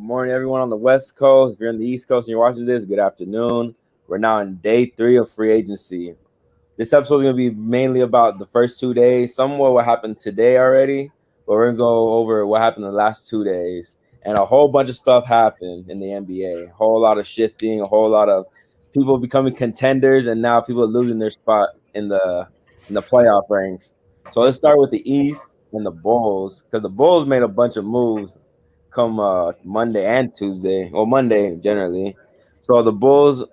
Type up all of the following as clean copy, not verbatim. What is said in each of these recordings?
morning, everyone on the West Coast. If you're in the East Coast and you're watching this, good afternoon. We're now in day 3 of free agency. This episode is going to be mainly about the first 2 days, somewhat what happened today already, but we're going to go over what happened the last 2 days. And a whole bunch of stuff happened in the NBA. A whole lot of shifting, a whole lot of people becoming contenders, and now people are losing their spot in the playoff ranks. So let's start with the East and the Bulls, because the Bulls made a bunch of moves come Monday and Tuesday. Well, Monday generally. So the Bulls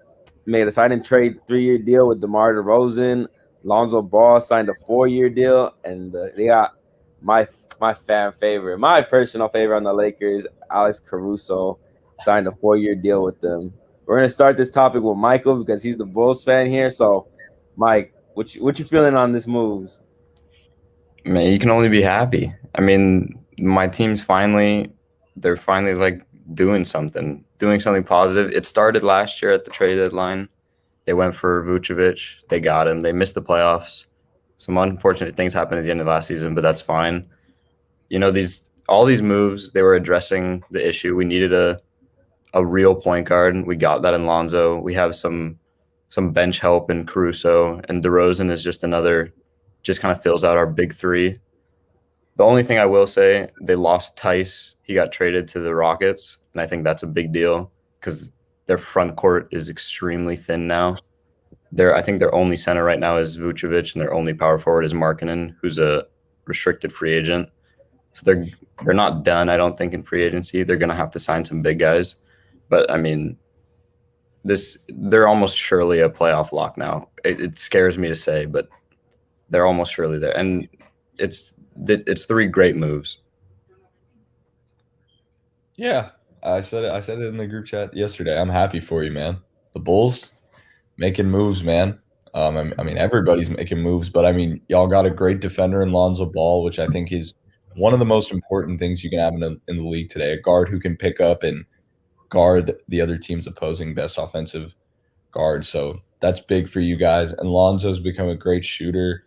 made a sign and trade 3-year deal with DeMar DeRozan. Lonzo Ball signed a 4-year deal, and they got my fan favorite, my personal favorite on the Lakers, Alex Caruso, signed a 4-year deal with them. We're gonna start this topic with Michael because he's the Bulls fan here. So, Mike, what you feeling on this moves? Man, you can only be happy. I mean, my team's they're finally like doing something positive. It started last year at the trade deadline. They went for Vucevic. They got him. They missed the playoffs. Some unfortunate things happened at the end of last season, but that's fine. You know, all these moves, they were addressing the issue. We needed a real point guard. We got that in Lonzo. We have some bench help in Caruso, and DeRozan is just kind of fills out our big three. The only thing I will say, they lost Tice. He got traded to the Rockets, and I think that's a big deal because their front court is extremely thin now. I think their only center right now is Vucevic, and their only power forward is Markkanen, who's a restricted free agent. So they're not done, I don't think, in free agency. They're going to have to sign some big guys. But, I mean, they're almost surely a playoff lock now. It scares me to say, but they're almost surely there. And it's 3 great moves. Yeah, I said it in the group chat yesterday. I'm happy for you, man. The Bulls making moves, man. I mean, everybody's making moves, but I mean, y'all got a great defender in Lonzo Ball, which I think is one of the most important things you can have in the league today. A guard who can pick up and guard the other team's opposing best offensive guard. So that's big for you guys. And Lonzo's become a great shooter.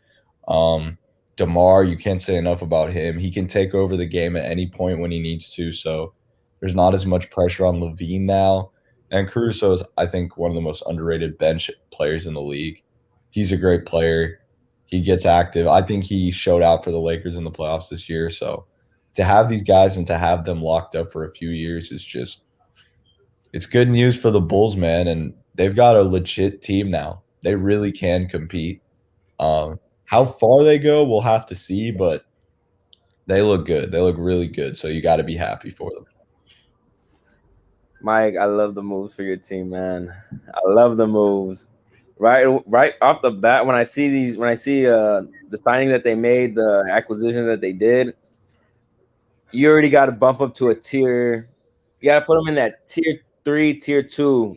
DeMar, you can't say enough about him. He can take over the game at any point when he needs to. So there's not as much pressure on LaVine now. And Caruso is, I think, one of the most underrated bench players in the league. He's a great player. He gets active. I think he showed out for the Lakers in the playoffs this year. So to have these guys and to have them locked up for a few years is just – it's good news for the Bulls, man. And they've got a legit team now. They really can compete. How far they go, we'll have to see, but they look good. They look really good, so you got to be happy for them. Mike, I love the moves for your team, man. I love the moves. Right off the bat, when I see the signing that they made, the acquisition that they did, you already got to bump up to a tier. You got to put them in that tier 3, tier 2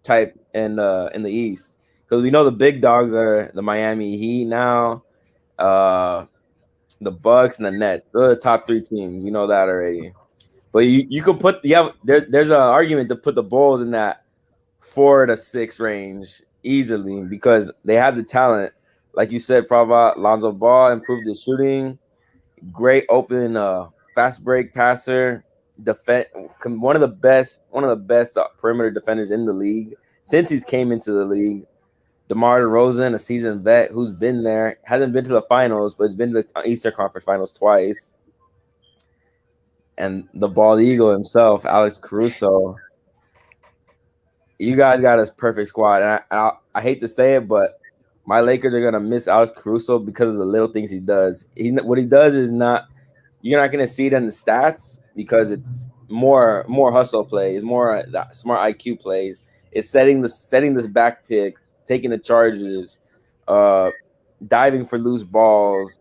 type in the East. Because we know the big dogs are the Miami Heat now, the Bucks, and the Nets. They're the top 3 teams. We know that already. But you can put there's an argument to put the Bulls in that 4 to 6 range easily because they have the talent. Like you said, Prava, Lonzo Ball improved his shooting. Great open fast break passer. One of the best perimeter defenders in the league since he's came into the league. DeMar DeRozan, a seasoned vet who's been there, hasn't been to the finals, but has been to the Eastern Conference Finals twice. And the bald eagle himself, Alex Caruso. You guys got a perfect squad. And I hate to say it, but my Lakers are going to miss Alex Caruso because of the little things he does. What he does is you're not going to see it in the stats because it's more hustle plays, more smart IQ plays. It's setting this back pick, taking the charges, diving for loose balls.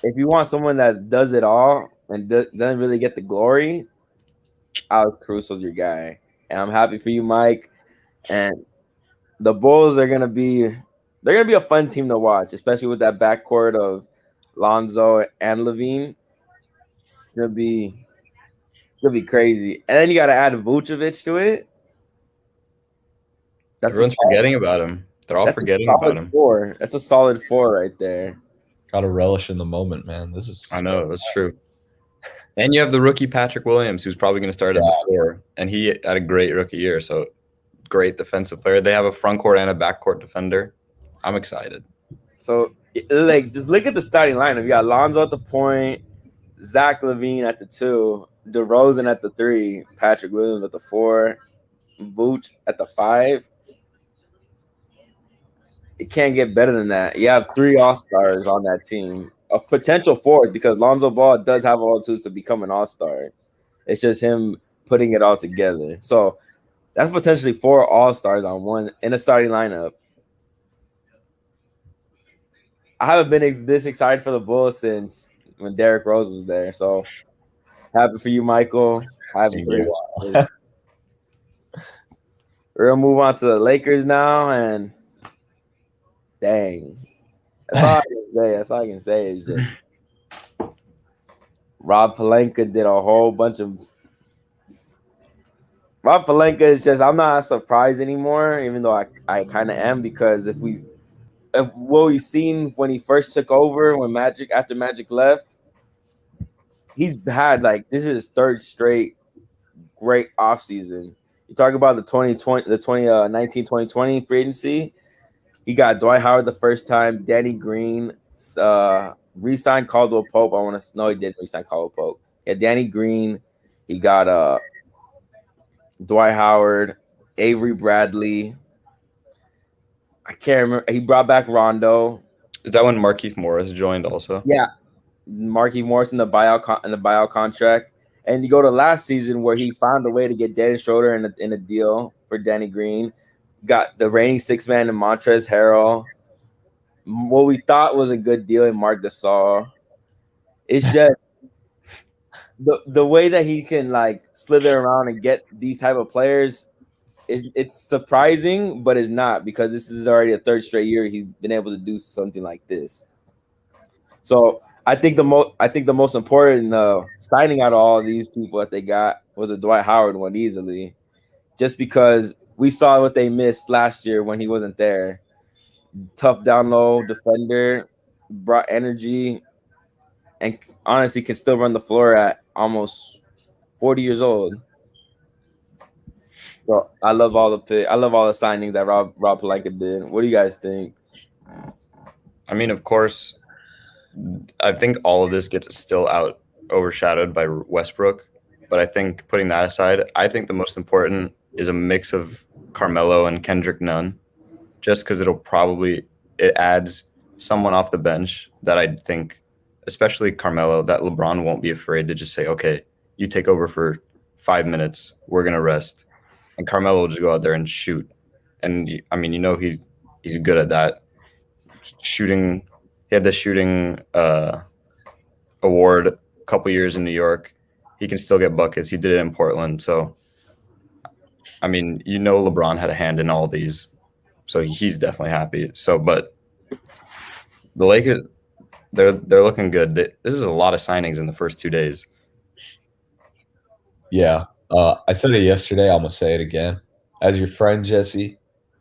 If you want someone that does it all and doesn't really get the glory, Alex Caruso's your guy. And I'm happy for you, Mike. And the Bulls are gonna be a fun team to watch, especially with that backcourt of Lonzo and LaVine. It's gonna be crazy. And then you gotta add Vucevic to it. Everyone's forgetting about him. They're all forgetting about him. 4. That's a solid 4 right there. Got to relish in the moment, man. I know, that's true. And you have the rookie Patrick Williams, who's probably going to start at the 4, and he had a great rookie year. So great defensive player. They have a front court and a backcourt defender. I'm excited. So, like, just look at the starting lineup. You got Lonzo at the point, Zach LaVine at the 2, DeRozan at the 3, Patrick Williams at the 4, Vooch at the 5. It can't get better than that. You have 3 All-Stars on that team. A potential 4th, because Lonzo Ball does have all tools to become an All-Star. It's just him putting it all together. So that's potentially 4 All-Stars on one in a starting lineup. I haven't been this excited for the Bulls since when Derrick Rose was there. So happy for you, Michael. Happy for you. We're gonna move on to the Lakers now, and dang. That's all I can say is just Rob Pelinka did a whole bunch of. Rob Pelinka is just, I'm not surprised anymore, even though I kind of am, because if what we've seen when he first took over, after Magic left, he's had this is his 3rd straight great offseason. You talk about the 2019-2020 free agency. He got Dwight Howard the first time, Danny Green, re-signed Caldwell Pope. He didn't re-sign Caldwell Pope. Yeah, Danny Green. He got Dwight Howard, Avery Bradley. I can't remember. He brought back Rondo. Is that when Markieff Morris joined also? Yeah, Markieff Morris in the buyout contract. And you go to last season where he found a way to get Dennis Schroeder in a deal for Danny Green. Got the reigning 6-man in Montrezl Harrell. What we thought was a good deal in Marc Gasol. It's just the way that he can slither around and get these type of players. It's surprising, but it's not, because this is already a 3rd straight year he's been able to do something like this. So I think the most important signing out of all of these people that they got was a Dwight Howard one easily, just because we saw what they missed last year when he wasn't there. Tough down low defender, brought energy, and honestly can still run the floor at almost 40 years old. So I love all the signings that Rob Pelinka did. What do you guys think? I mean, of course, I think all of this gets still overshadowed by Westbrook. But I think, putting that aside, I think the most important is a mix of Carmelo and Kendrick Nunn, just because it adds someone off the bench that I think, especially Carmelo, that LeBron won't be afraid to just say, okay, you take over for 5 minutes, we're going to rest. And Carmelo will just go out there and shoot. And, I mean, he's good at that. Shooting, he had the shooting award a couple years in New York. He can still get buckets. He did it in Portland. So, I mean, LeBron had a hand in all these. So he's definitely happy. So, but the Lakers, they're looking good. This is a lot of signings in the first 2 days. Yeah. I said it yesterday. I'm going to say it again. As your friend, Jesse,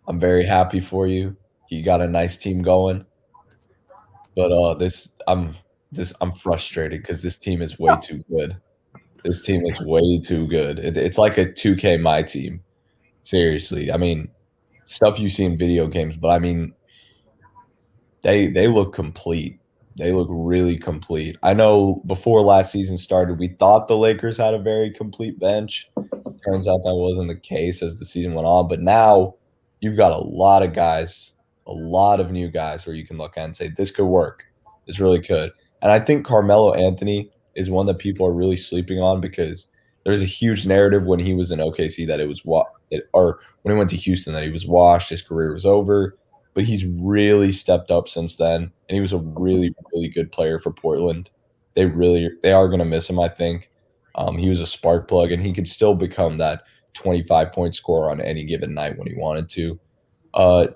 I'm very happy for you. You got a nice team going. But I'm frustrated because this team is way too good. This team is way too good. It's like a 2K My Team. Seriously. I mean, stuff you see in video games, but I mean, they look complete. They look really complete. I know before last season started, we thought the Lakers had a very complete bench. Turns out that wasn't the case as the season went on. But now you've got a lot of guys, a lot of new guys where you can look at and say, this could work. This really could. And I think Carmelo Anthony is one that people are really sleeping on, because there's a huge narrative when he was in OKC that it was or when he went to Houston that he was washed, his career was over. But he's really stepped up since then, and he was a really, really good player for Portland. They are going to miss him, I think. He was a spark plug, and he could still become that 25-point scorer on any given night when he wanted to.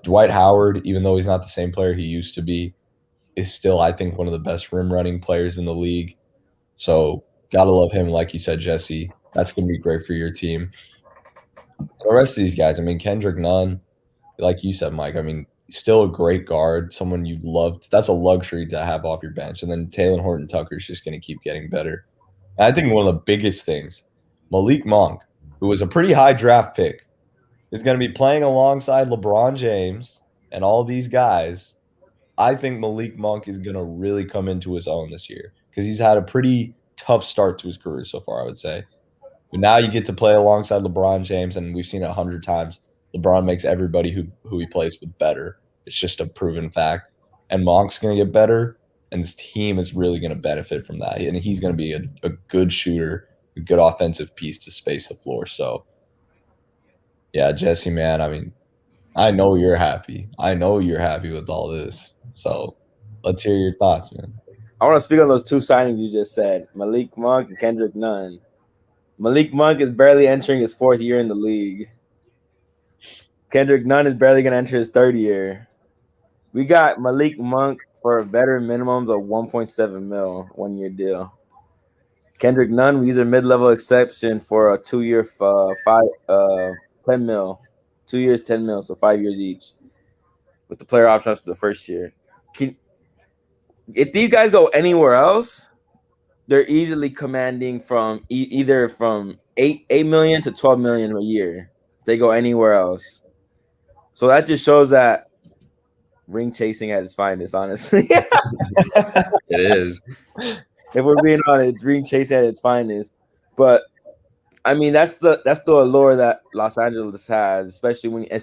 Dwight Howard, even though he's not the same player he used to be, is still, I think, one of the best rim-running players in the league. So gotta love him, like you said, Jesse. That's going to be great for your team. The rest of these guys, I mean, Kendrick Nunn, like you said, Mike, I mean, still a great guard, someone you loved. That's a luxury to have off your bench. And then Taylor Horton Tucker is just going to keep getting better. I think one of the biggest things, Malik Monk, who was a pretty high draft pick, is going to be playing alongside LeBron James and all these guys. I think Malik Monk is going to really come into his own this year because he's had a pretty tough start to his career so far, I would say. But now you get to play alongside LeBron James, and we've seen it 100 times. LeBron makes everybody who he plays with better. It's just a proven fact. And Monk's going to get better, and this team is really going to benefit from that. And he's going to be a good shooter, a good offensive piece to space the floor. So, yeah, Jesse, man, I mean, I know you're happy. I know you're happy with all this. So let's hear your thoughts, man. I want to speak on those two signings you just said, Malik Monk and Kendrick Nunn. Malik Monk is barely entering his 4th year in the league. Kendrick Nunn is barely going to enter his 3rd year. We got Malik Monk for a veteran minimums of 1.7 mil, 1-year deal. Kendrick Nunn, these are mid-level exception for a 2-year 10 mil. 2 years, 10 mil, so 5 years each, with the player option after the 1st year. If these guys go anywhere else, they're easily commanding from either from 8 million to 12 million a year. If they go anywhere else, so that just shows that ring chasing at its finest. Honestly, It is. If we're being honest, ring chasing at its finest. But I mean, that's the allure that Los Angeles has, especially when you have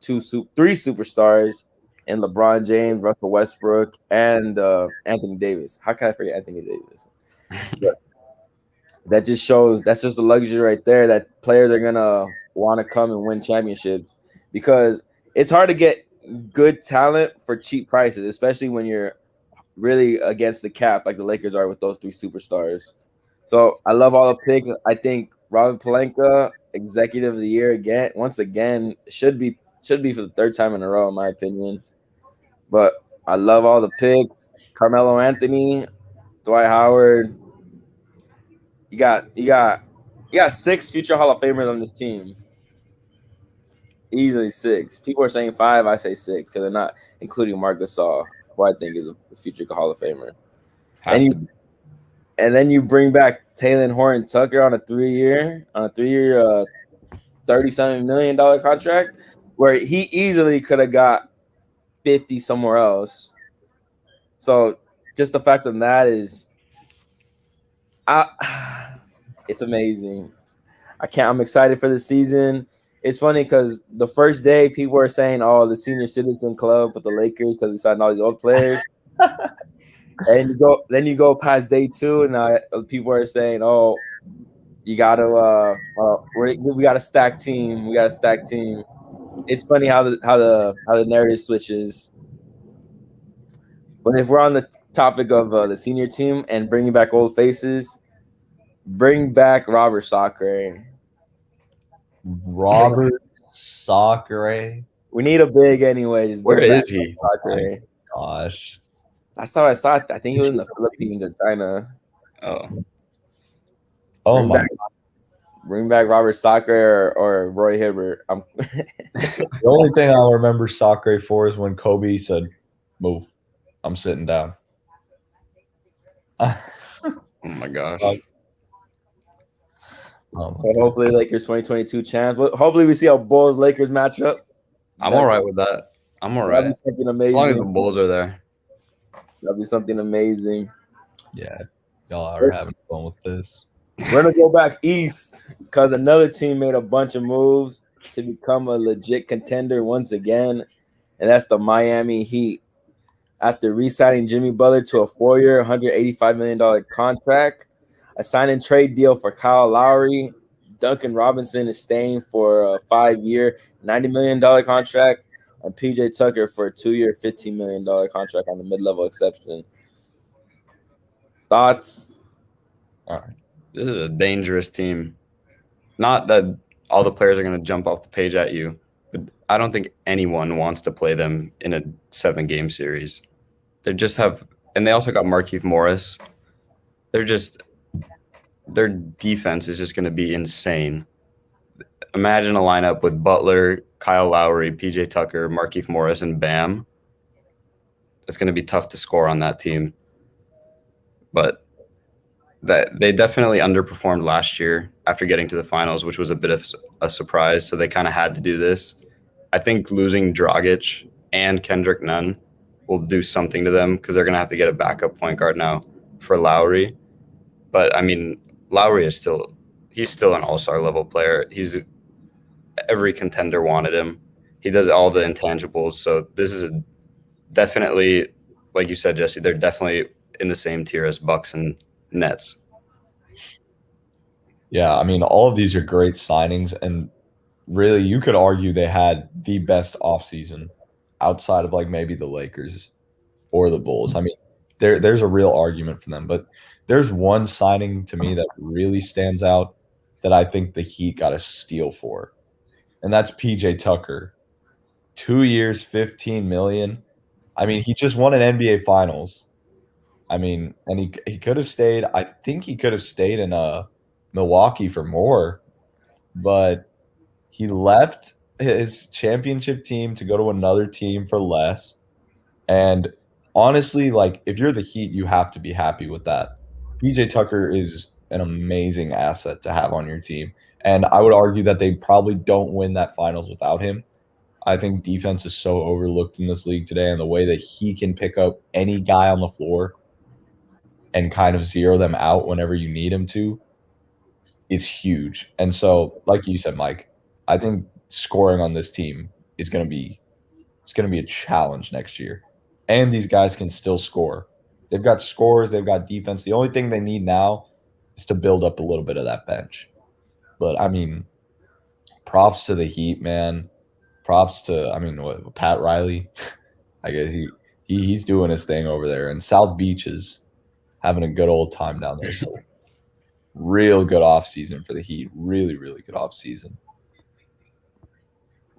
3 superstars in LeBron James, Russell Westbrook, and Anthony Davis. How can I forget Anthony Davis? But that just shows that's just a luxury right there that players are gonna want to come and win championships, because it's hard to get good talent for cheap prices, especially when you're really against the cap like the Lakers are with those 3 superstars. So I love all the picks. I think Robert Pelinka, Executive of the Year once again, should be for the 3rd time in a row, in my opinion. But I love all the picks. Carmelo Anthony, Dwight Howard. You got 6 future Hall of Famers on this team. Easily 6. People are saying 5. I say 6 because they're not including Marc Gasol, who I think is a future Hall of Famer. And then you bring back Talen Horton-Tucker on a 3-year, $37 million contract, where he easily could have got 50 somewhere else. So just the fact of that is, it's amazing. I'm excited for the season. It's funny because the first day people were saying, "Oh, the senior citizen club with the Lakers," because we signed all these old players. And you go past day 2, and people are saying, "Oh, you got to we got a stacked team. We got a stacked team." It's funny how the narrative switches. But if we're on the topic of the senior team and bringing back old faces, bring back Robert Sacre. Robert Sacre. We need a big anyway. Just Where is he? Sacre. Gosh. Last time I saw it, I think he was in the Philippines or China. Oh my! Bring back Robert Sacre or Roy Hibbert. The only thing I'll remember Sacre for is when Kobe said, "Move, I'm sitting down." Oh my gosh! So hopefully Lakers 2022 champs. Hopefully we see how Bulls Lakers match up. I'm all right with that. I'm all right. That'd be something amazing. As long as the Bulls are there. That'd be something amazing. Yeah, y'all are having fun with this. We're gonna go back east because another team made a bunch of moves to become a legit contender once again, and that's the Miami Heat. After re-signing Jimmy Butler to a 4-year, $185 million contract, a sign-and-trade deal for Kyle Lowry, Duncan Robinson is staying for a 5-year, $90 million contract, and PJ Tucker for a 2-year, $15 million contract on the mid-level exception. Thoughts? All right. This is a dangerous team. Not that all the players are going to jump off the page at you, but I don't think anyone wants to play them in a 7-game series. They just have, and they also got Markieff Morris. Their defense is just going to be insane. Imagine a lineup with Butler, Kyle Lowry, PJ Tucker, Markieff Morris, and Bam. It's going to be tough to score on that team. But that they definitely underperformed last year after getting to the finals, which was a bit of a surprise. So they kind of had to do this. I think losing Dragic and Kendrick Nunn will do something to them because they're going to have to get a backup point guard now for Lowry. But I mean, Lowry is he's still an all-star level player. Every contender wanted him. He does all the intangibles. So this is definitely, like you said, Jesse, they're definitely in the same tier as Bucks and Nets. Yeah, I mean, all of these are great signings, and really, you could argue they had the best offseason outside of like maybe the Lakers or the Bulls. I mean, there's a real argument for them, but there's one signing to me that really stands out that I think the Heat got a steal for, and that's PJ Tucker. 2 years, $15 million. I mean, he just won an NBA Finals. I mean, and he could have stayed. I think he could have stayed in Milwaukee for more, but he left his championship team to go to another team for less. And honestly, like if you're the Heat, you have to be happy with that. PJ Tucker is an amazing asset to have on your team. And I would argue that they probably don't win that finals without him. I think defense is so overlooked in this league today, and the way that he can pick up any guy on the floor and kind of zero them out whenever you need him to is huge. And so, like you said, Mike, I think scoring on this team is going to be a challenge next year. And these guys can still score. They've got scores, they've got defense. The only thing they need now is to build up a little bit of that bench. But I mean, props to the Heat, man. Props to Pat Riley. I guess he's doing his thing over there, and South Beach is having a good old time down there. So real good offseason for the Heat. Really, really good offseason.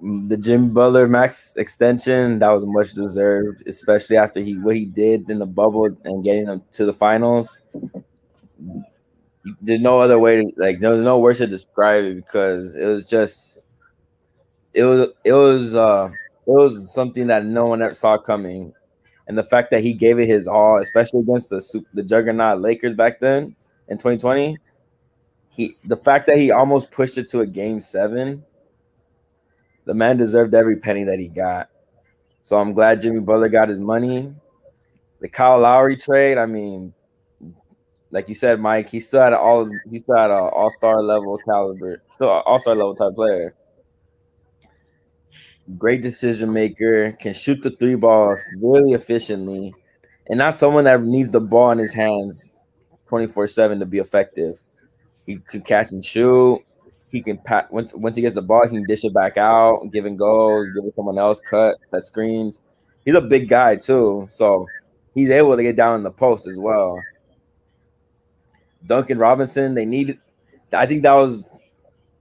The Jimmy Butler max extension, that was much deserved, especially after what he did in the bubble and getting them to the finals. There's no other way to there was no words to describe it because it was something that no one ever saw coming. And the fact that he gave it his all, especially against the juggernaut Lakers back then in 2020, the fact that he almost pushed it to a game 7, the man deserved every penny that he got. So I'm glad Jimmy Butler got his money. The Kyle Lowry trade, I mean, like you said, Mike, he's still at an all-star level caliber, still an all-star level type player. Great decision maker, can shoot the 3 ball really efficiently, and not someone that needs the ball in his hands 24/7 to be effective. He can catch and shoot. He can once he gets the ball, he can dish it back out, give and goes, give it to someone else, set screens. He's a big guy too, so he's able to get down in the post as well. Duncan Robinson, I think that was,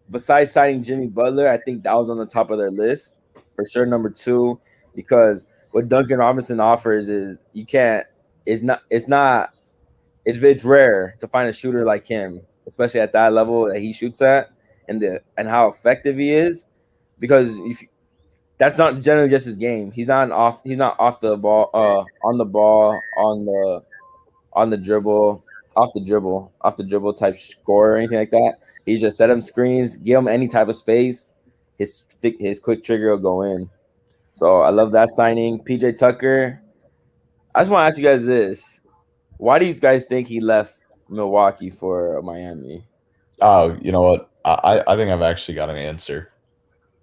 besides signing Jimmy Butler, I think that was on the top of their list for sure. Number 2, because what Duncan Robinson offers is it's rare to find a shooter like him, especially at that level that he shoots at, and how effective he is. Because that's not generally just his game. He's not off the ball, on the ball, on the dribble, off the dribble type scorer or anything like that. He's just set him screens, give him any type of space. His quick trigger will go in. So I love that signing. PJ Tucker. I just want to ask you guys this: why do you guys think he left Milwaukee for Miami? Oh, you know what? I think I've actually got an answer.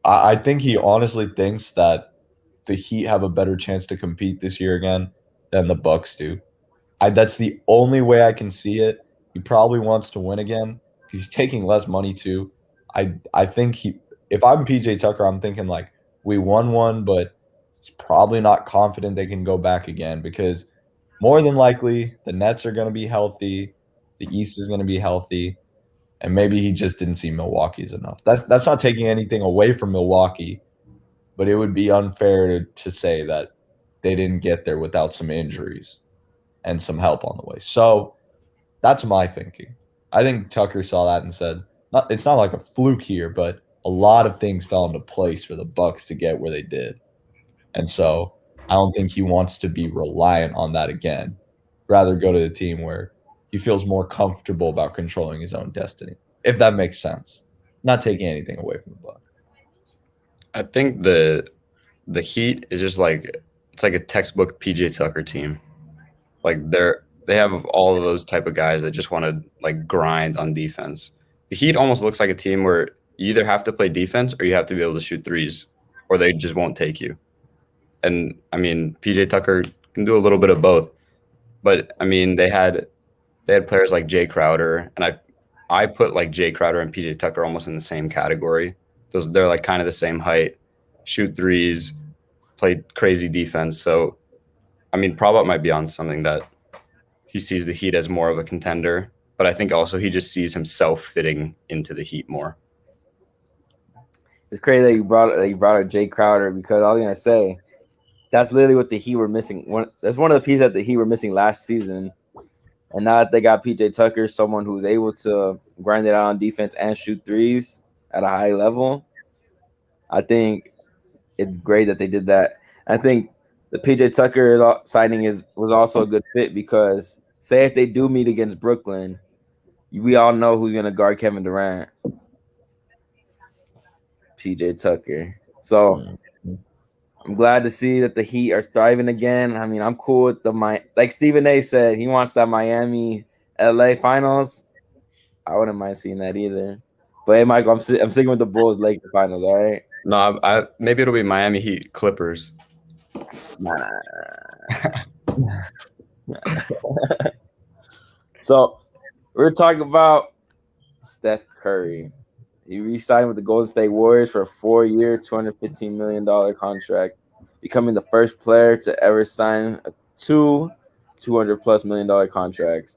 I think he honestly thinks that the Heat have a better chance to compete this year again than the Bucks do. That's the only way I can see it. He probably wants to win again because he's taking less money too. I think if I'm PJ Tucker, I'm thinking like we won one, but he's probably not confident they can go back again because more than likely the Nets are going to be healthy, the East is going to be healthy, and maybe he just didn't see Milwaukee's enough. That's not taking anything away from Milwaukee, but it would be unfair to say that they didn't get there without some injuries and some help on the way. So that's my thinking. I think Tucker saw that and said, it's not like a fluke here, but a lot of things fell into place for the Bucks to get where they did. And so I don't think he wants to be reliant on that again. Rather go to the team where he feels more comfortable about controlling his own destiny, if that makes sense. Not taking anything away from the Bucks. I think the Heat is just like it's like a textbook PJ Tucker team. Like they have all of those type of guys that just want to like grind on defense. The Heat almost looks like a team where you either have to play defense or you have to be able to shoot threes, or they just won't take you. And I mean, PJ Tucker can do a little bit of both. But I mean, they had players like Jay Crowder, and I put like Jay Crowder and PJ Tucker almost in the same category. They're like kind of the same height, shoot threes, play crazy defense. So I mean, Prabhat might be on something that he sees the Heat as more of a contender, but I think also he just sees himself fitting into the Heat more. It's crazy that you brought up Jay Crowder, because I was gonna say that's literally what the Heat were missing. That's one of the pieces that the Heat were missing last season, and now that they got PJ Tucker, someone who's able to grind it out on defense and shoot threes at a high level, I think it's great that they did that. I think the PJ Tucker signing was also a good fit, because say if they do meet against Brooklyn, we all know who's going to guard Kevin Durant. PJ Tucker. So I'm glad to see that the Heat are thriving again. I mean, I'm cool with like Stephen A said, he wants that Miami LA finals. I wouldn't mind seeing that either. But hey, Michael, I'm sticking with the Bulls Lakers finals, all right? No, maybe it'll be Miami Heat Clippers. Nah. So we're talking about Steph Curry. He re-signed with the Golden State Warriors for a 4-year, $215 million contract, becoming the first player to ever sign two $200+ million contracts.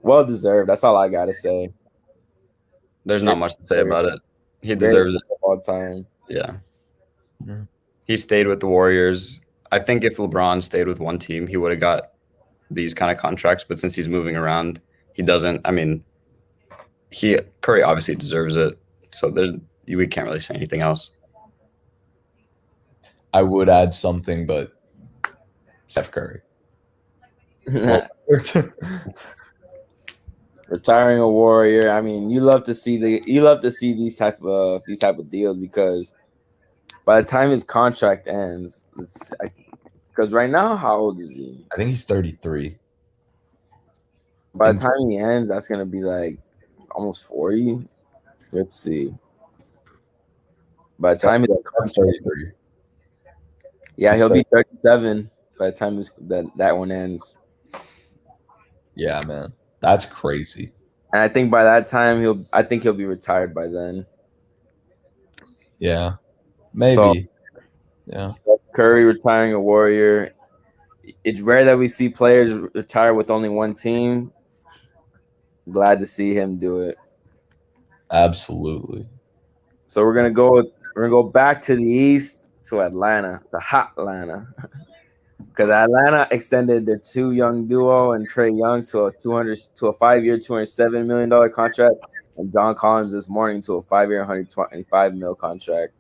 Well deserved. That's all I gotta say. There's not much to say about it. He deserves it all time. Yeah. He stayed with the Warriors. I think if LeBron stayed with one team, he would have got these kind of contracts. But since he's moving around, he doesn't. I mean, Curry obviously deserves it. So we can't really say anything else. I would add something, but Steph Curry. Retiring a Warrior. I mean, you love to see these type of deals, because by the time his contract ends, because right now, how old is he? I think he's 33. By the time he ends, that's gonna be like almost 40. Let's see. By the time he's 33. Yeah, he'll be 37 by the time that one ends. Yeah, man. That's crazy. And I think by that time he'll be retired by then. Yeah. Maybe. So, yeah. Steph Curry retiring a Warrior. It's rare that we see players retire with only one team. Glad to see him do it. Absolutely. So we're gonna go back to the East, to Atlanta, the hot Atlanta. Because Atlanta extended their two young duo and Trae Young to a 5-year, $207 million contract, and John Collins this morning to a 5-year, $125 million contract.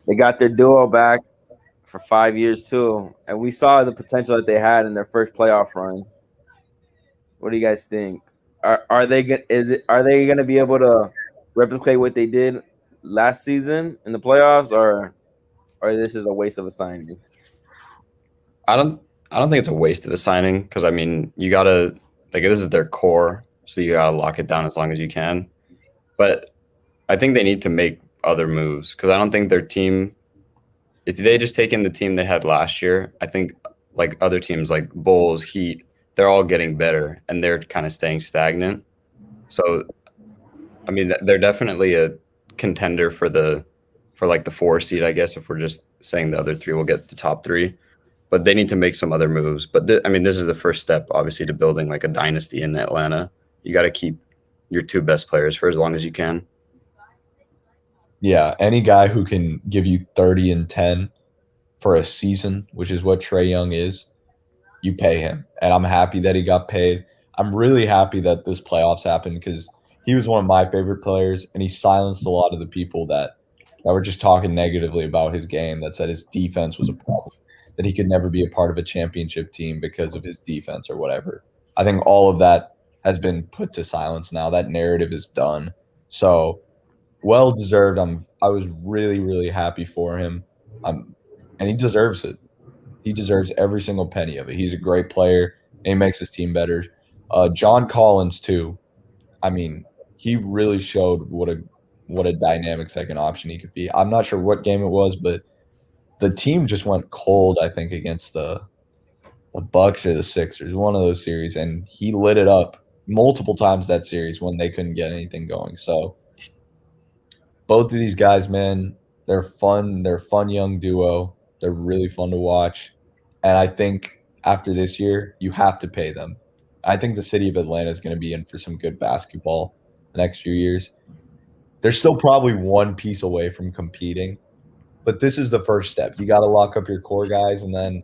They got their duo back for 5 years too, and we saw the potential that they had in their first playoff run. What do you guys think? Are they gonna be able to replicate what they did last season in the playoffs, or this is a waste of a signing? I don't think it's a waste of a signing, because I mean, you gotta this is their core, so you gotta lock it down as long as you can. But I think they need to make other moves, because I don't think their team, if they just take in the team they had last year, I think like other teams like Bulls, Heat, they're all getting better and they're kind of staying stagnant. So I mean, they're definitely a contender for like the 4 seed, I guess, if we're just saying the other three will get the top 3. But they need to make some other moves. But I mean, this is the first step, obviously, to building like a dynasty in Atlanta. You got to keep your 2 best players for as long as you can. Yeah, any guy who can give you 30 and 10 for a season, which is what Trae Young is, you pay him. And I'm happy that he got paid. I'm really happy that this playoffs happened, because he was one of my favorite players, and he silenced a lot of the people that were just talking negatively about his game, that said his defense was a problem. that he could never be a part of a championship team because of his defense or whatever. I think all of that has been put to silence now. That narrative is done. So well deserved. I was really, really happy for him. And he deserves it. He deserves every single penny of it. He's a great player and he makes his team better. John Collins too. I mean, he really showed what a dynamic second option he could be. I'm not sure what game it was, but the team just went cold, I think, against the Bucks or the Sixers, one of those series, and he lit it up multiple times that series when they couldn't get anything going. So both of these guys, man, they're fun. They're a fun young duo. They're really fun to watch. And I think after this year, you have to pay them. I think the city of Atlanta is going to be in for some good basketball the next few years. They're still probably one piece away from competing, but this is the first step. You got to lock up your core guys, and then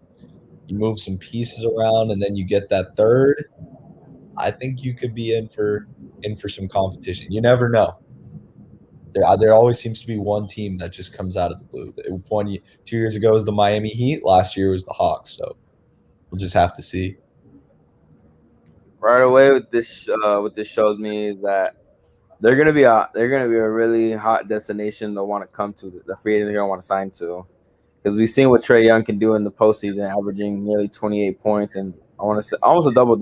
you move some pieces around, and then you get that third. I think you could be in for some competition. You never know. There always seems to be one team that just comes out of the blue. 2 years ago was the Miami Heat. Last year was the Hawks. So we'll just have to see. Right away, what this shows me is that they're gonna be a really hot destination to want to come to. The free agent they're gonna want to sign to, because we've seen what Trae Young can do in the postseason, averaging nearly 28 points and I want to say almost a double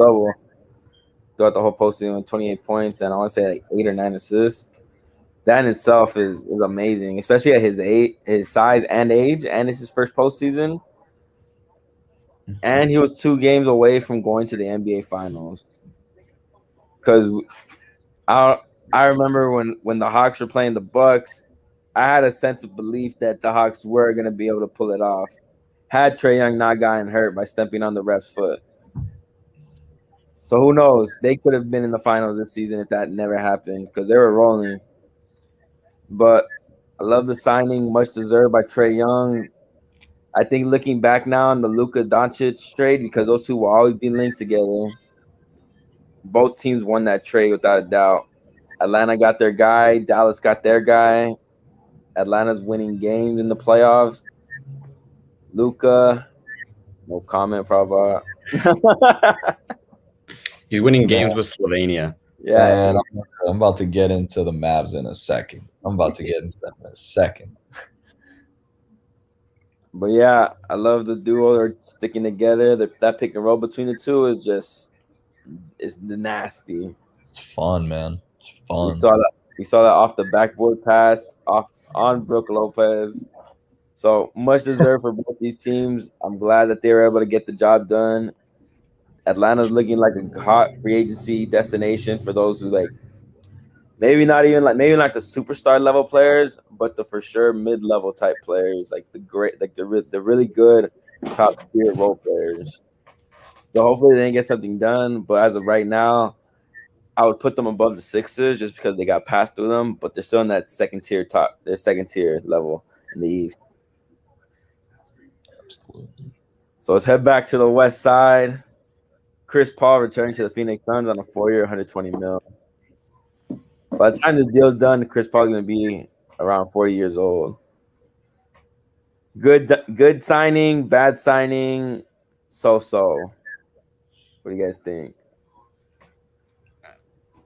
throughout the whole postseason with 28 points and I want to say like 8 or 9 assists. That in itself is amazing, especially at his size and age, and it's his first postseason. And he was 2 games away from going to the NBA Finals. Because I remember when the Hawks were playing the Bucks, I had a sense of belief that the Hawks were going to be able to pull it off. Had Trae Young not gotten hurt by stepping on the ref's foot. So who knows? They could have been in the finals this season if that never happened because they were rolling. But I love the signing, much deserved by Trae Young. I think looking back now on the Luka Doncic trade, because those two will always be linked together, both teams won that trade without a doubt. Atlanta got their guy. Dallas got their guy. Atlanta's winning games in the playoffs. Luka, no comment, probably. He's winning games with Slovenia. Yeah, and I'm about to get into the Mavs in a second. I'm about to get into them in a second. But yeah, I love the duo. They're sticking together. That pick and roll between the two is just it's nasty. It's fun, man. It's fun. We saw that off the backboard pass on Brook Lopez. So much deserved for both these teams. I'm glad that they were able to get the job done. Atlanta's looking like a hot free agency destination for those who maybe not the superstar level players, but the for sure mid-level type players, like the really good top tier role players. So hopefully they can get something done. But as of right now, I would put them above the Sixers just because they got passed through them, but they're still in that second tier level in the East. Absolutely. So let's head back to the West Side. Chris Paul returning to the Phoenix Suns on a 4-year, $120 million. By the time this deal's done, Chris Paul's going to be around 40 years old. Good signing, bad signing, so-so. What do you guys think?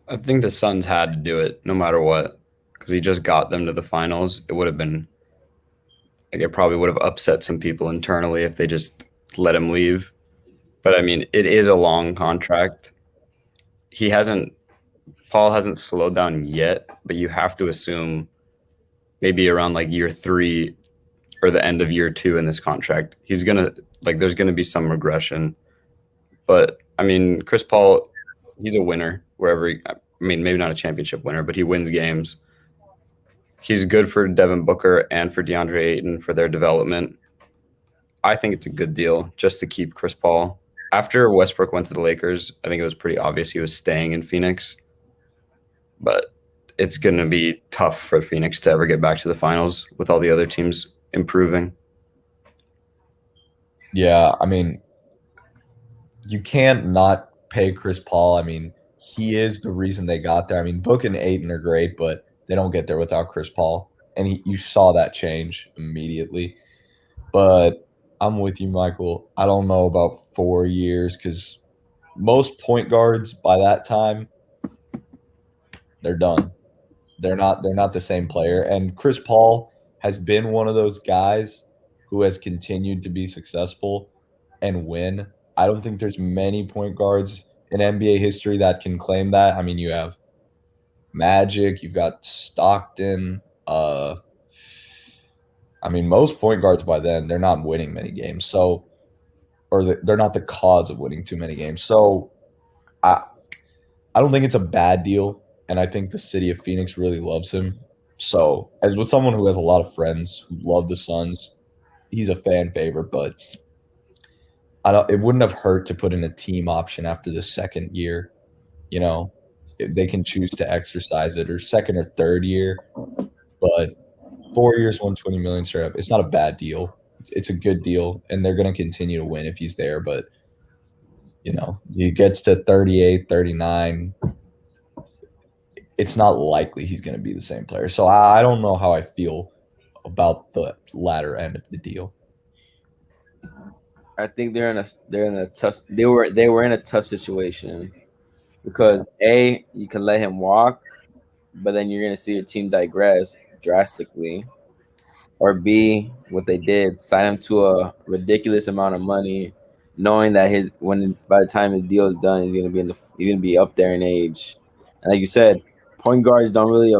I think the Suns had to do it no matter what because he just got them to the finals. It would have been it probably would have upset some people internally if they just let him leave. But I mean, it is a long contract. Paul hasn't slowed down yet, but you have to assume maybe around like year 3 or the end of year 2 in this contract, there's gonna be some regression. But I mean, Chris Paul, he's a winner maybe not a championship winner, but he wins games. He's good for Devin Booker and for DeAndre Ayton for their development. I think it's a good deal just to keep Chris Paul. After Westbrook went to the Lakers, I think it was pretty obvious he was staying in Phoenix. But it's going to be tough for Phoenix to ever get back to the finals with all the other teams improving. Yeah, I mean, you can't not pay Chris Paul. I mean, he is the reason they got there. I mean, Book and Ayton are great, but they don't get there without Chris Paul. And you saw that change immediately. But I'm with you, Michael. I don't know about 4 years because most point guards by that time they're done. They're not the same player. And Chris Paul has been one of those guys who has continued to be successful and win. I don't think there's many point guards in NBA history that can claim that. I mean, you have Magic, you've got Stockton. I mean, most point guards by then they're not winning many games, so they're not the cause of winning too many games. So I I don't think it's a bad deal, and I think the city of Phoenix really loves him. So, as with someone who has a lot of friends who love the Suns, he's a fan favorite. But I don't. It wouldn't have hurt to put in a team option after the second year. You know, if they can choose to exercise it, or second or third year. But 4 years, 120 million straight up. It's not a bad deal. It's a good deal, and they're going to continue to win if he's there. But he gets to 38, 39. It's not likely he's going to be the same player. So I don't know how I feel about the latter end of the deal. I think they're in a tough they were in a tough situation because you can let him walk, but then you're gonna see your team digress drastically. Or B, what they did, sign him to a ridiculous amount of money, knowing that by the time his deal is done, he's gonna be up there in age. And like you said, point guards don't really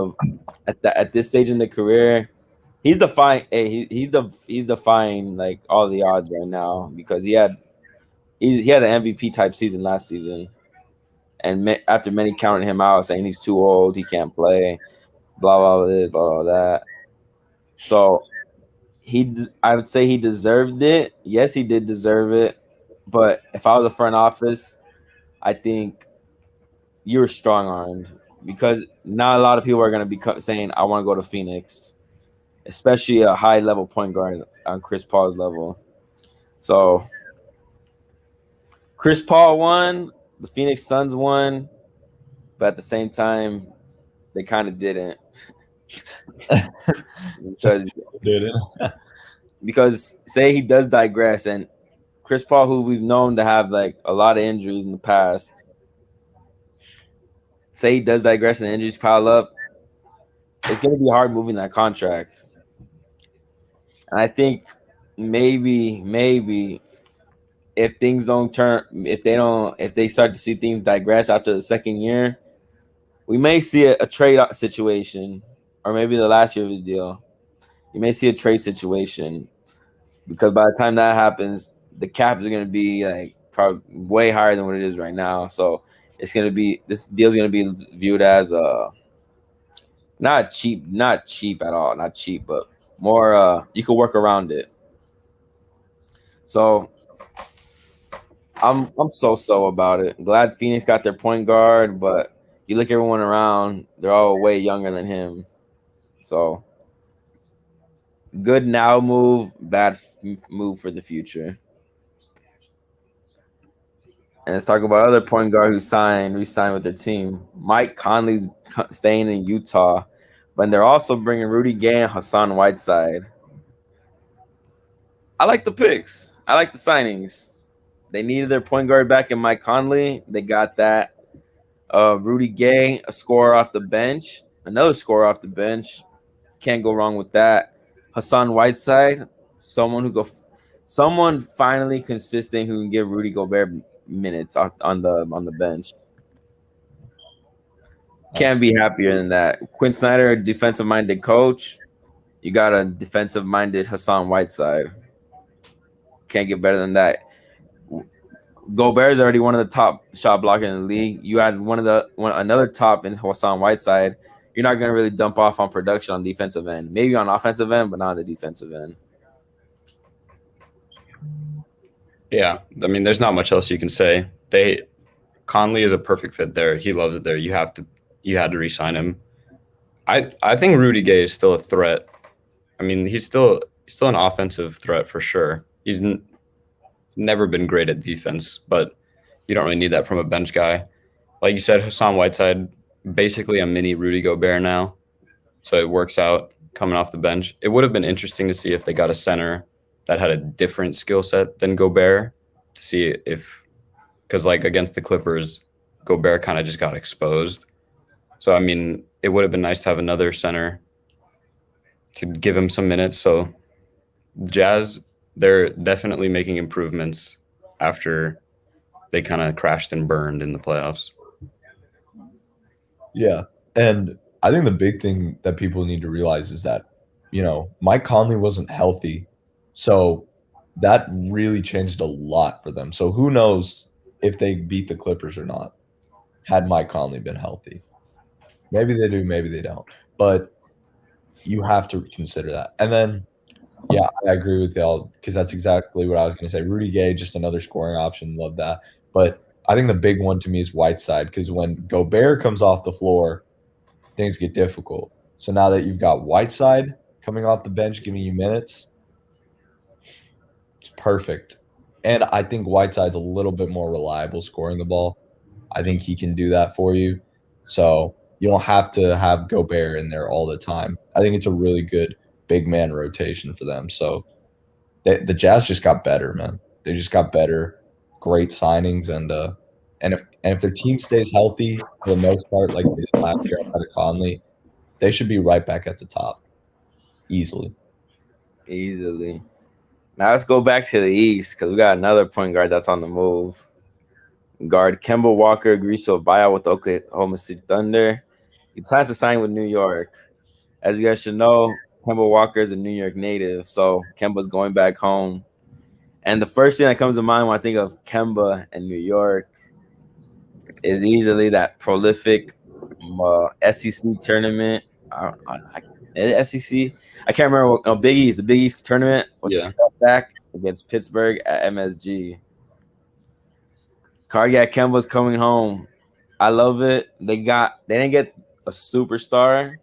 at this stage in the career. He's defying. Hey, he's defying like all the odds right now because he had an MVP type season last season, and after many counted him out, saying he's too old, he can't play, blah blah blah blah, blah that. So I would say he deserved it. Yes, he did deserve it. But if I was a front office, I think you were strong armed because not a lot of people are going to be saying, I want to go to Phoenix, especially a high level point guard on Chris Paul's level. So Chris Paul won, the Phoenix Suns won, but at the same time, they kind of didn't. because say he does digress, and Chris Paul, who we've known to have like a lot of injuries in the past, say he does digress and the injuries pile up, it's going to be hard moving that contract. And I think maybe if things don't turn, if they start to see things digress after the second year, we may see a trade situation, or maybe the last year of his deal. You may see a trade situation because by the time that happens, the cap is going to be like probably way higher than what it is right now. So this deal is going to be viewed as not cheap at all, not cheap, but more you can work around it. So I'm so about it. Glad Phoenix got their point guard, but you look everyone around, they're all way younger than him. So good now move, bad move for the future. And let's talk about other point guard who re-signed with their team. Mike Conley's staying in Utah, but they're also bringing Rudy Gay and Hassan Whiteside. I like the picks. I like the signings. They needed their point guard back in Mike Conley. They got that. Rudy Gay, a scorer off the bench. Another scorer off the bench. Can't go wrong with that. Hassan Whiteside, someone finally consistent who can give Rudy Gobert minutes on the bench. Can't be happier than that. Quinn Snyder, a defensive-minded coach. You got a defensive-minded Hassan Whiteside. Can't get better than that. Gobert is already one of the top shot blockers in the league. You add another top in Hassan Whiteside. You're not going to really dump off on production on defensive end. Maybe on offensive end, but not on the defensive end. Yeah, I mean, there's not much else you can say. Conley is a perfect fit there. He loves it there. You had to re-sign him. I think Rudy Gay is still a threat. I mean, he's still an offensive threat for sure. He's never been great at defense, but you don't really need that from a bench guy. Like you said, Hassan Whiteside, basically a mini Rudy Gobert now. So it works out coming off the bench. It would have been interesting to see if they got a center that had a different skill set than Gobert to see if, because like against the Clippers, Gobert kind of just got exposed. So I mean, it would have been nice to have another center to give him some minutes. So the Jazz, they're definitely making improvements after they kind of crashed and burned in the playoffs. Yeah. And I think the big thing that people need to realize is that, Mike Conley wasn't healthy. So that really changed a lot for them. So who knows if they beat the Clippers or not had Mike Conley been healthy. Maybe they do, maybe they don't. But you have to consider that. And then, yeah, I agree with y'all because that's exactly what I was going to say. Rudy Gay, just another scoring option. Love that. But I think the big one to me is Whiteside because when Gobert comes off the floor, things get difficult. So now that you've got Whiteside coming off the bench, giving you minutes, it's perfect. And I think Whiteside's a little bit more reliable scoring the ball. I think he can do that for you. So you don't have to have Gobert in there all the time. I think it's a really good big man rotation for them. So the Jazz just got better, man. They just got better. Great signings, and if their team stays healthy for the most part, like they did last year outside of Conley, they should be right back at the top easily. Now let's go back to the East because we got another point guard that's on the move. Guard Kemba Walker agrees to a buyout with the Oklahoma City Thunder. He plans to sign with New York. As you guys should know, Kemba Walker is a New York native, so Kemba's going back home. And the first thing that comes to mind when I think of Kemba and New York is easily that prolific SEC tournament. SEC. I can't remember what Big East, the Big East tournament with the step back against Pittsburgh at MSG. Cardiac Kemba's coming home. I love it. They didn't get a superstar,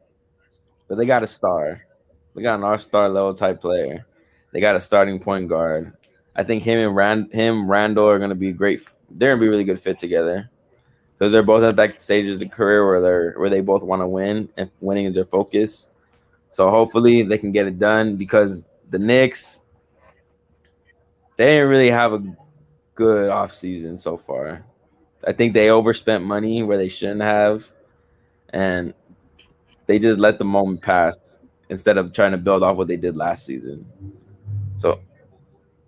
but they got a star. They got an all-star level type player. They got a starting point guard. I think him and Randall are gonna be great. They're gonna be a really good fit together because they're both at that stages of the career where they both want to win and winning is their focus. So hopefully they can get it done because the Knicks, they didn't really have a good offseason so far. I think they overspent money where they shouldn't have, and they just let the moment pass instead of trying to build off what they did last season. So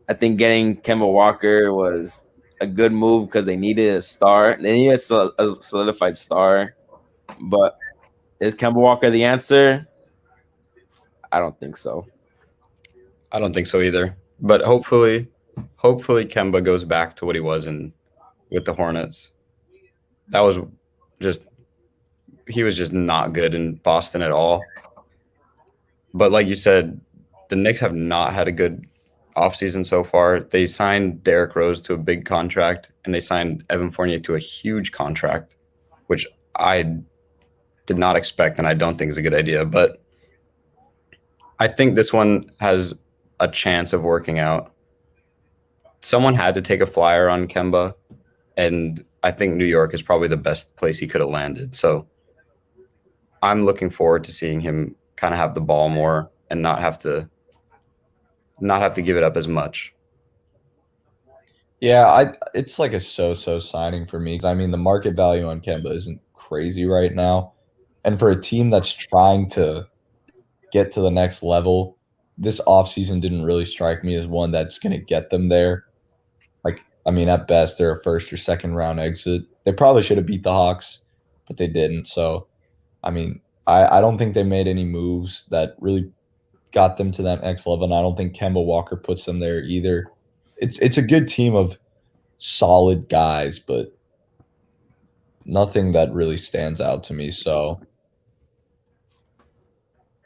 I think getting Kemba Walker was a good move because they needed a star. They needed a solidified star. But is Kemba Walker the answer? I don't think so. I don't think so either. But hopefully Kemba goes back to what he was with the Hornets. He was just not good in Boston at all. But like you said, the Knicks have not had a good offseason so far. They signed Derrick Rose to a big contract, and they signed Evan Fournier to a huge contract, which I did not expect, and I don't think is a good idea. But I think this one has a chance of working out. Someone had to take a flyer on Kemba, and I think New York is probably the best place he could have landed. So I'm looking forward to seeing him kind of have the ball more and not have to give it up as much. Yeah, it's like a so-so signing for me. I mean, the market value on Kemba isn't crazy right now. And for a team that's trying to get to the next level, this offseason didn't really strike me as one that's going to get them there. At best, they're a first or second round exit. They probably should have beat the Hawks, but they didn't. So, I don't think they made any moves that really got them to that next level. And I don't think Kemba Walker puts them there either. It's a good team of solid guys, but nothing that really stands out to me. So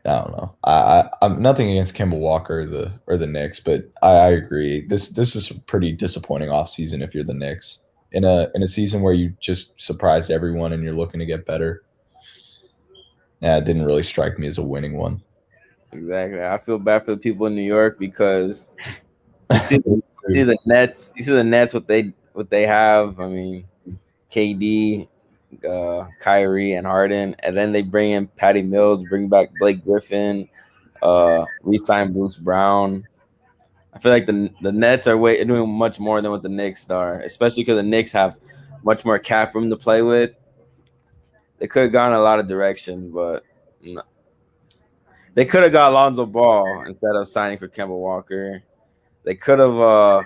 I don't know. I'm nothing against Kemba Walker or the Knicks, but I agree. This is a pretty disappointing offseason if you're the Knicks. In a season where you just surprised everyone and you're looking to get better. Yeah, it didn't really strike me as a winning one. Exactly. I feel bad for the people in New York because you see the Nets. You see the Nets what they have. KD, Kyrie, and Harden, and then they bring in Patty Mills, bring back Blake Griffin, re-sign Bruce Brown. I feel like the Nets are doing much more than what the Knicks are, especially because the Knicks have much more cap room to play with. They could have gone a lot of directions, but no. They could have got Lonzo Ball instead of signing for Kemba Walker. They could have.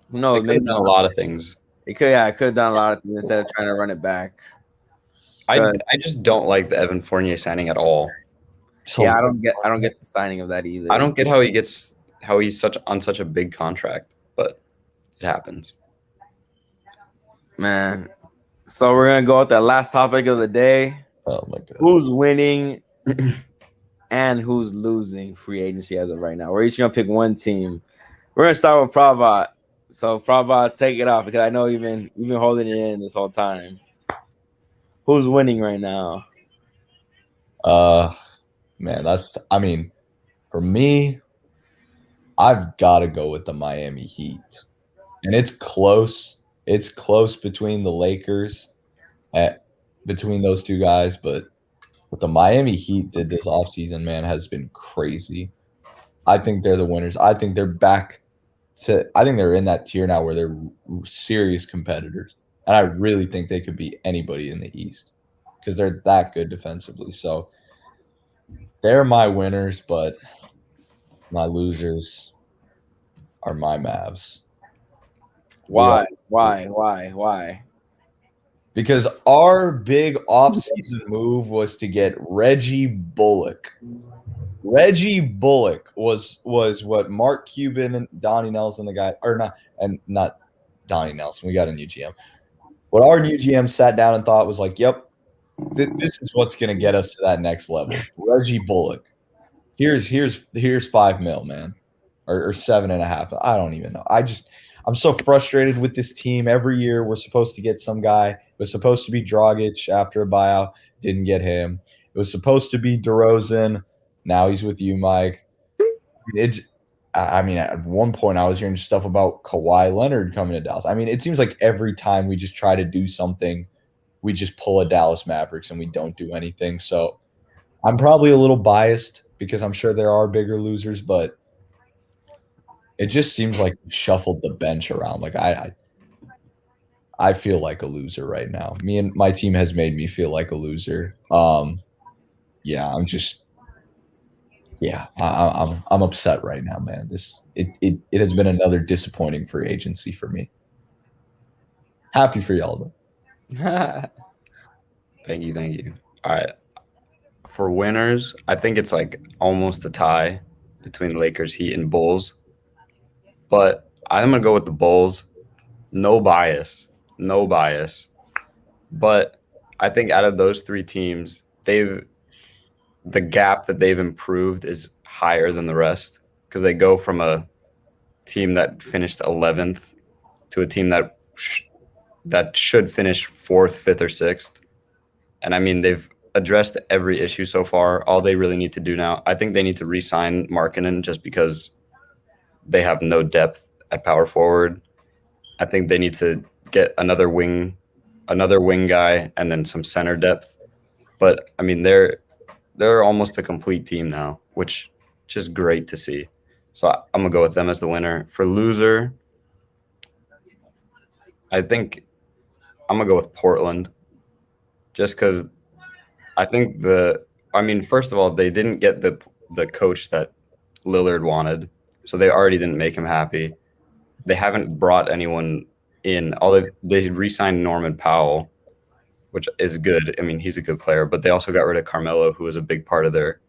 Who They knows? could Maybe have done a lot of things. It could. Yeah, I could have done a lot of things instead of trying to run it back. I just don't like the Evan Fournier signing at all. So Yeah, I don't get the signing of that either. I don't get how he's on such a big contract, but it happens. Man. So we're gonna go with that last topic of the day. Oh my god. Who's winning and who's losing free agency as of right now? We're each gonna pick one team. We're gonna start with Pravat. So Pravat, take it off because I know you've been holding it in this whole time. Who's winning right now? Man, for me, I've got to go with the Miami Heat. And it's close. It's close between the Lakers, between those two guys. But what the Miami Heat did this offseason, man, has been crazy. I think they're the winners. I think they're in that tier now where they're serious competitors. And I really think they could beat anybody in the East because they're that good defensively. So they're my winners, but my losers are my Mavs. Why? Why? Because our big offseason move was to get Reggie Bullock. Reggie Bullock was what Mark Cuban and Donnie Nelson, not Donnie Nelson. We got a new GM. What our new GM sat down and thought was like, yep, this is what's going to get us to that next level. Reggie Bullock. Here's $5 million, man, or 7.5. I don't even know. I'm so frustrated with this team. Every year we're supposed to get some guy. It was supposed to be Dragic after a buyout. Didn't get him. It was supposed to be DeRozan. Now he's with you, Mike. At one point I was hearing stuff about Kawhi Leonard coming to Dallas. I mean, it seems like every time we just try to do something, we just pull a Dallas Mavericks and we don't do anything. So I'm probably a little biased because I'm sure there are bigger losers, but it just seems like we shuffled the bench around. Like I feel like a loser right now. Me and my team has made me feel like a loser. I'm upset right now, man. It has been another disappointing free agency for me. Happy for y'all though. Thank you. All right. For winners, I think it's like almost a tie between Lakers, Heat, and Bulls. But I'm going to go with the Bulls. No bias. But I think out of those three teams, the gap that they've improved is higher than the rest because they go from a team that finished 11th to a team that should finish 4th, 5th, or 6th. And I mean, they've addressed every issue so far. All they really need to do now, I think they need to re-sign Markkanen just because they have no depth at power forward. I think they need to get another wing guy and then some center depth. But I mean, they're almost a complete team now, which is just great to see. So I'm gonna go with them as the winner. For loser, I think I'm gonna go with Portland, just because I think first of all, they didn't get the coach that Lillard wanted, so they already didn't make him happy. They haven't brought anyone in. They re-signed Norman Powell, which is good. I mean, he's a good player, but they also got rid of Carmelo, who was a big part of their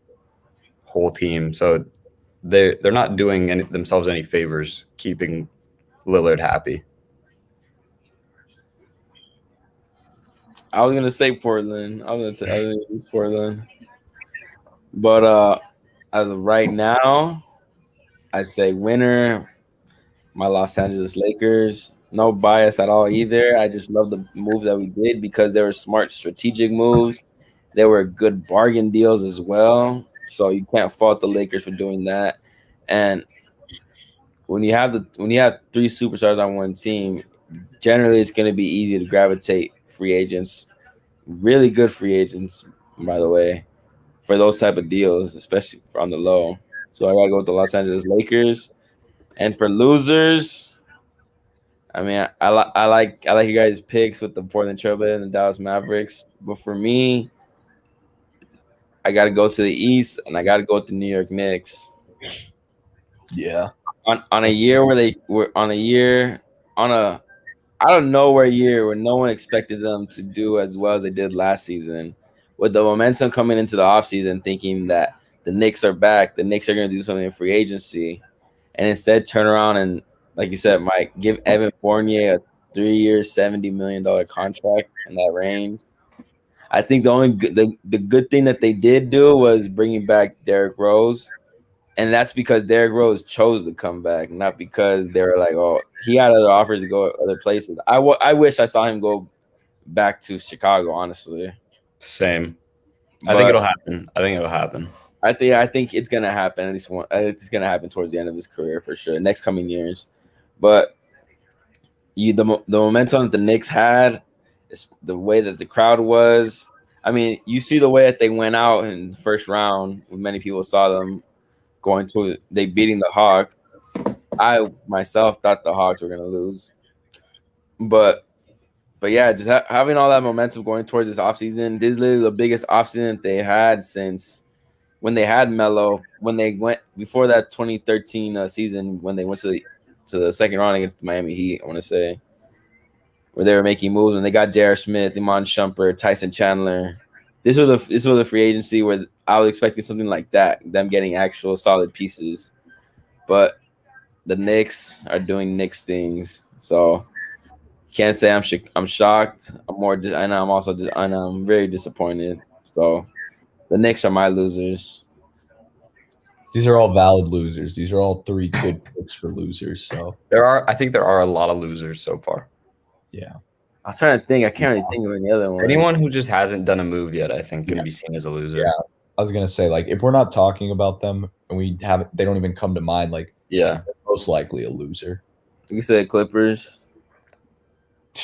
whole team. So they're not doing themselves any favors keeping Lillard happy. I was gonna say Portland. I was gonna say Portland, but as of right now, I say winner, my Los Angeles Lakers. No bias at all either. I just love the moves that we did because they were smart, strategic moves. They were good bargain deals as well. So you can't fault the Lakers for doing that. And when you have three superstars on one team, generally it's going to be easy to gravitate free agents, really good free agents, by the way, for those type of deals, especially on the low. So I gotta go with the Los Angeles Lakers. And for losers, I mean, I like you guys' picks with the Portland Trailblazers and the Dallas Mavericks. But for me, I gotta go to the East, and I gotta go with the New York Knicks. Yeah. On a year where they were on a year on a out of nowhere year where no one expected them to do as well as they did last season, with the momentum coming into the offseason, thinking that the Knicks are back, the Knicks are going to do something in free agency, and instead turn around and, like you said, Mike, give Evan Fournier a 3-year, $70 million contract in that range. I think the only the good thing that they did do was bringing back Derrick Rose. And that's because Derrick Rose chose to come back, not because they were like, oh, he had other offers to go other places. I wish I saw him go back to Chicago, honestly. Same. But I think it'll happen. I think it's gonna happen. At least one. It's gonna happen towards the end of his career for sure, next coming years. But the momentum that the Knicks had, the way that the crowd was. I mean, you see the way that they went out in the first round. Many people saw them they beating the Hawks. I myself thought the Hawks were gonna lose, but yeah, just having all that momentum going towards this offseason. This is literally the biggest offseason that they had since when they had Melo. When they went before that 2013 season, when they went to the second round against the Miami Heat, I want to say, where they were making moves and they got J.R. Smith, Iman Shumpert, Tyson Chandler. This was a free agency where I was expecting something like that, them getting actual solid pieces. But the Knicks are doing Knicks things, so can't say I'm shocked. I'm very disappointed. So the Knicks are my losers. These are all valid losers. These are all 3 good picks for losers. So I think there are a lot of losers so far. Yeah. I was trying to think. I can't really think of any other one. Anyone who just hasn't done a move yet, I think, can be seen as a loser. Yeah. I was gonna say, like, if we're not talking about them and they don't even come to mind, like, yeah, most likely a loser. You said Clippers,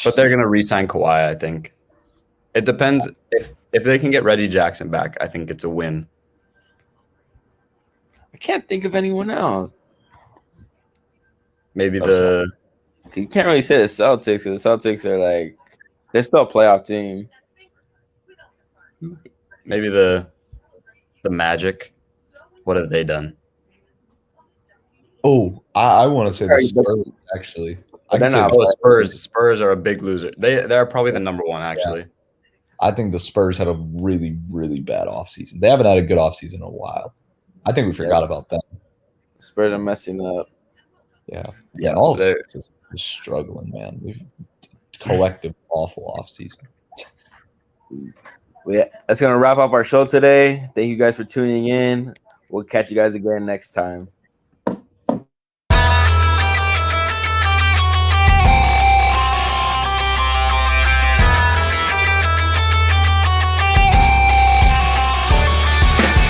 but they're gonna re-sign Kawhi. I think it depends if they can get Reggie Jackson back. I think it's a win. I can't think of anyone else. Maybe you can't really say the Celtics because the Celtics are like they're still a playoff team. Maybe the Magic. What have they done? Oh, I want to say the Spurs, actually. Spurs are a big loser. They're probably the number one, actually. Yeah. I think the Spurs had a really, really bad offseason. They haven't had a good offseason in a while. I think we forgot about them. Spurs are messing up. Yeah. Yeah, all of it is struggling, man. We've collective awful offseason. Yeah, that's going to wrap up our show today. Thank you guys for tuning in. We'll catch you guys again next time.